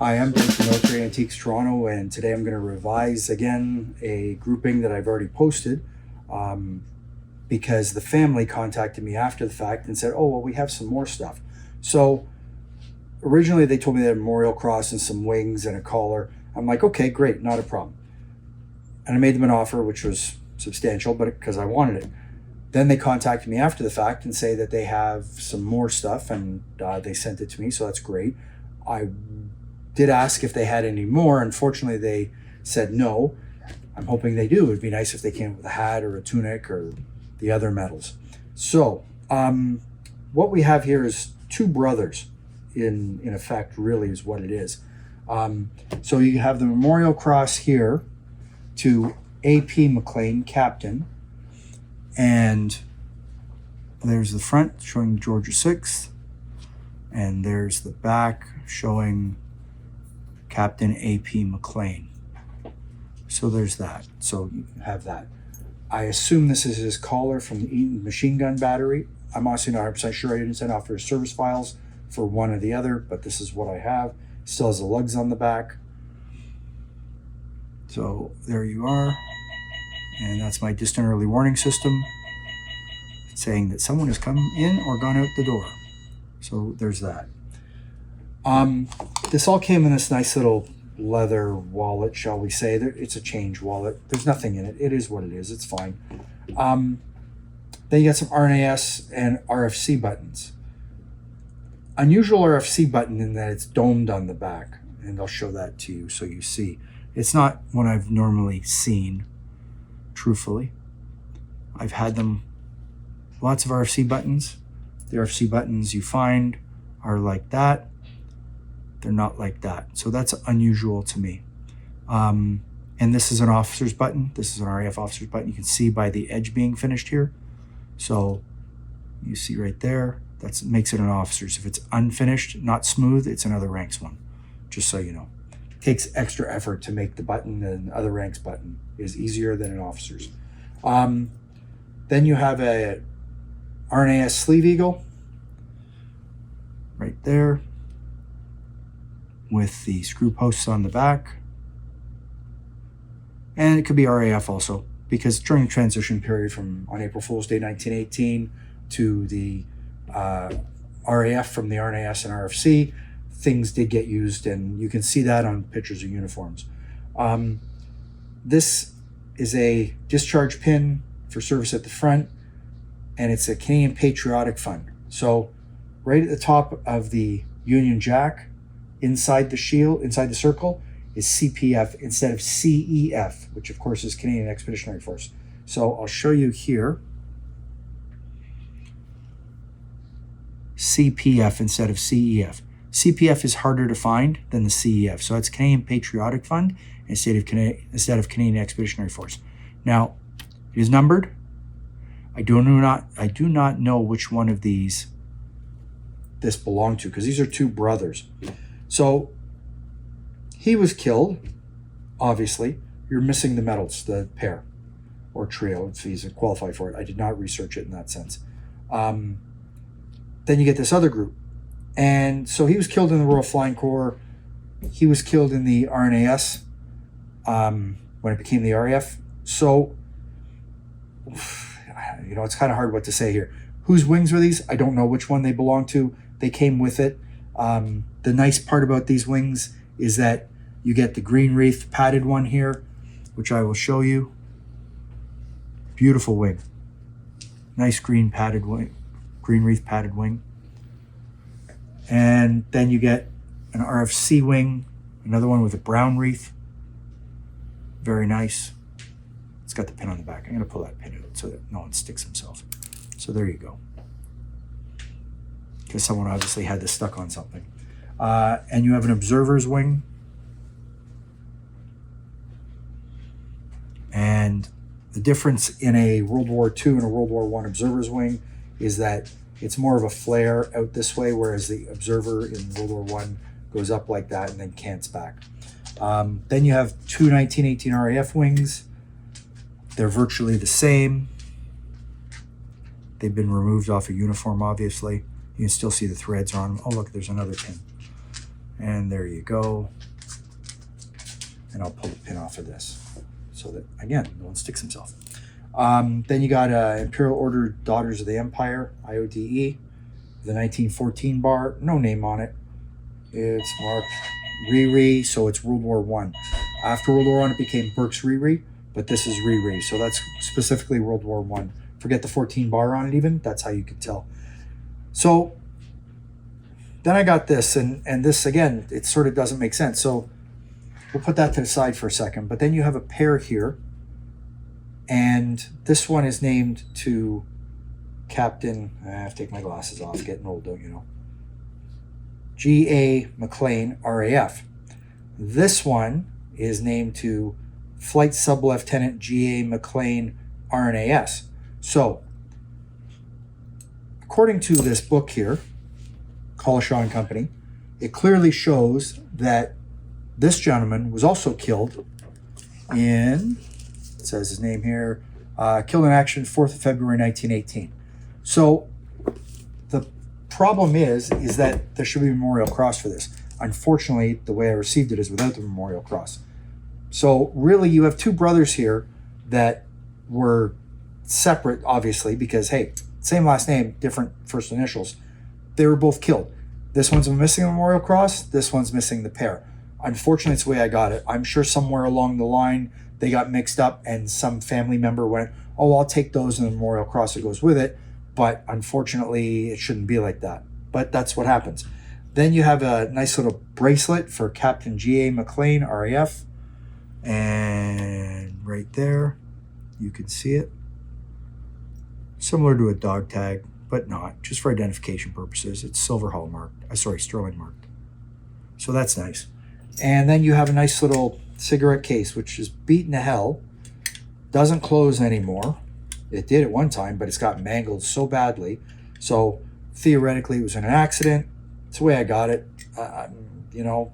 Hi, I'm Blake from Military Antiques Toronto, and today I'm going to revise again a grouping that I've already posted because the family contacted me after the fact and said, oh, well, we have some more stuff. So originally they told me they had a memorial cross and some wings and a collar. I'm like, okay, great, not a problem. And I made them an offer, which was substantial, but because I wanted it. Then they contacted me after the fact and say that they have some more stuff, and they sent it to me, so that's great. I did ask if they had any more. Unfortunately, they said no. I'm hoping they do. It'd be nice if they came with a hat or a tunic or the other medals. So what we have here is two brothers, in effect, really is what it is. So you have the memorial cross here to A.P. McLean, Captain, and there's the front showing Georgia 6th, and there's the back showing Captain A.P. McLean. So there's that. So you have that. I assume this is his collar from the Eaton machine gun battery. I'm honestly not 100% sure. I didn't send off for his service files for one or the other, but this is what I have. Still has the lugs on the back. So there you are. And that's my distant early warning system saying that someone has come in or gone out the door. So there's that. This all came in this nice little leather wallet, shall we say. It's a change wallet. There's nothing in it. It is what it is. It's fine. Then you got some RNAS and RFC buttons. Unusual RFC button in that it's domed on the back, and I'll show that to you so you see. It's not what I've normally seen, truthfully. I've had them, lots of RFC buttons. The RFC buttons you find are like that. They're not like that. So that's unusual to me. And this is an officer's button. This is an RAF officer's button. You can see by the edge being finished here. So you see right there, that makes it an officer's. If it's unfinished, not smooth, it's another ranks one, just so you know. It takes extra effort to make the button, and other ranks button is easier than an officer's. Then you have a RNAS sleeve eagle right there with the screw posts on the back. And it could be RAF also, because during the transition period from on April Fool's Day 1918 to the RAF from the RNAS and RFC, things did get used, and you can see that on pictures of uniforms. This is a discharge pin for service at the front, and it's a Canadian Patriotic Fund. So right at the top of the Union Jack, inside the shield, inside the circle, is CPF instead of CEF, which of course is Canadian Expeditionary Force. So I'll show you here. CPF instead of CEF. CPF is harder to find than the CEF. So it's Canadian Patriotic Fund instead of Canadian Expeditionary Force. Now, it is numbered. I do not know which one of these this belonged to, because these are two brothers. So he was killed, obviously. You're missing the medals, the pair or trio, if he's qualified for it. I did not research it in that sense. Then you get this other group. And so he was killed in the Royal Flying Corps. He was killed in the RNAS when it became the RAF. So, you know, it's kind of hard what to say here. Whose wings were these? I don't know which one they belong to. They came with it. The nice part about these wings is that you get the green wreath padded one here, which I will show you. Beautiful wing. Nice green padded wing, green wreath padded wing. And then you get an RFC wing, another one with a brown wreath. Very nice. It's got the pin on the back. I'm going to pull that pin out so that no one sticks himself. So there you go. Because someone obviously had this stuck on something. And you have an observer's wing. And the difference in a World War II and a World War I observer's wing is that it's more of a flare out this way, whereas the observer in World War I goes up like that and then cants back. Then you have two 1918 RAF wings. They're virtually the same. They've been removed off a uniform, obviously. You can still see the threads on them. Oh, look, there's another pin. And there you go. And I'll pull the pin off of this so that, again, no one sticks himself. Then you got Imperial Order Daughters of the Empire, IODE, the 1914 bar, no name on it. It's marked Riri, so it's World War I. After World War I, it became Burke's Riri, but this is Riri, so that's specifically World War I. Forget the 14 bar on it even, that's how you could tell. So then I got this, and this, again, it sort of doesn't make sense. So we'll put that to the side for a second. But then you have a pair here, and this one is named to Captain, I have to take my glasses off, getting old, don't you know, G.A. McLean, RAF. This one is named to Flight Sub-Lieutenant G.A. McLean, RNAS. So, according to this book here, Collishaw and Company, it clearly shows that this gentleman was also killed in, it says his name here, killed in action 4th of February 1918. So the problem is that there should be a memorial cross for this. Unfortunately, the way I received it is without the memorial cross. So really, you have two brothers here that were separate, obviously, because, hey, same last name, different first initials. They were both killed. This one's missing a memorial cross. This one's missing the pair. Unfortunately, it's the way I got it. I'm sure somewhere along the line, they got mixed up and some family member went, oh, I'll take those and the memorial cross that goes with it. But unfortunately, it shouldn't be like that. But that's what happens. Then you have a nice little bracelet for Captain G.A. McLean, RAF. And right there, you can see it. Similar to a dog tag, but not. Just for identification purposes. It's silver hallmarked. Sterling marked. So that's nice. And then you have a nice little cigarette case, which is beaten to hell. Doesn't close anymore. It did at one time, but it's got mangled so badly. So theoretically, it was an accident. It's the way I got it. You know,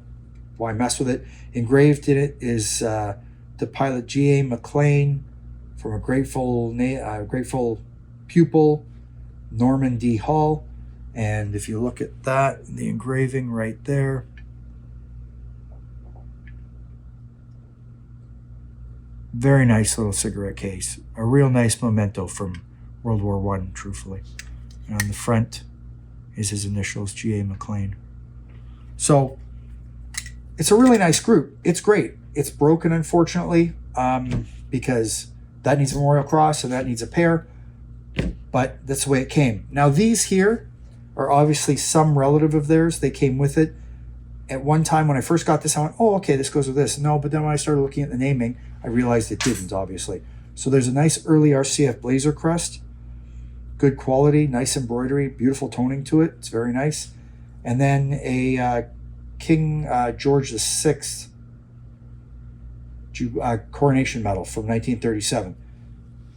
why mess with it? Engraved in it is the pilot G.A. McLean from a grateful pupil, Norman D. Hall. And if you look at that, the engraving right there, very nice little cigarette case. A real nice memento from World War I, truthfully. And on the front is his initials, G.A. McLean. So it's a really nice group. It's great. It's broken, unfortunately, because that needs a memorial cross and that needs a pair. But that's the way it came. Now these here are obviously some relative of theirs. They came with it. At one time when I first got this, I went, oh, okay, this goes with this. No, but then when I started looking at the naming, I realized it didn't, obviously. So there's a nice early RCF Blazer crest. Good quality, nice embroidery, beautiful toning to it. It's very nice. And then a King George VI Coronation medal from 1937.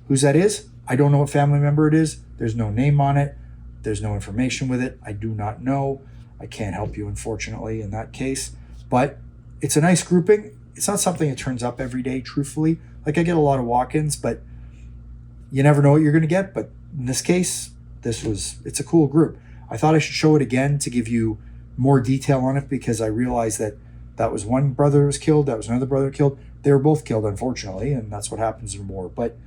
Whose that is? I don't know what family member it is. There's no name on it. There's no information with it. I do not know. I can't help you, unfortunately, in that case. But it's a nice grouping. It's not something that turns up every day, truthfully. Like, I get a lot of walk-ins, but you never know what you're going to get. But in this case, it's a cool group. I thought I should show it again to give you more detail on it, because I realized that was one brother who was killed, that was another brother killed. They were both killed, unfortunately, and that's what happens in war. But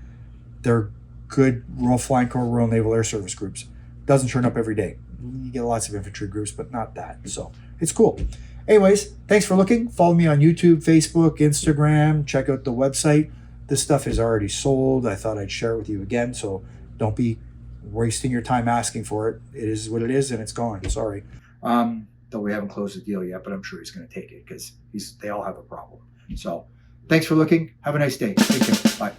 they're good Royal Flying Corps, Royal Naval Air Service groups. Doesn't turn up every day. You get lots of infantry groups, but not that. So it's cool. Anyways, thanks for looking. Follow me on YouTube, Facebook, Instagram. Check out the website. This stuff is already sold. I thought I'd share it with you again, so don't be wasting your time asking for it. It is what it is, and it's gone. Sorry. Though we haven't closed the deal yet, but I'm sure he's going to take it because they all have a problem. So thanks for looking. Have a nice day. Take care. Bye.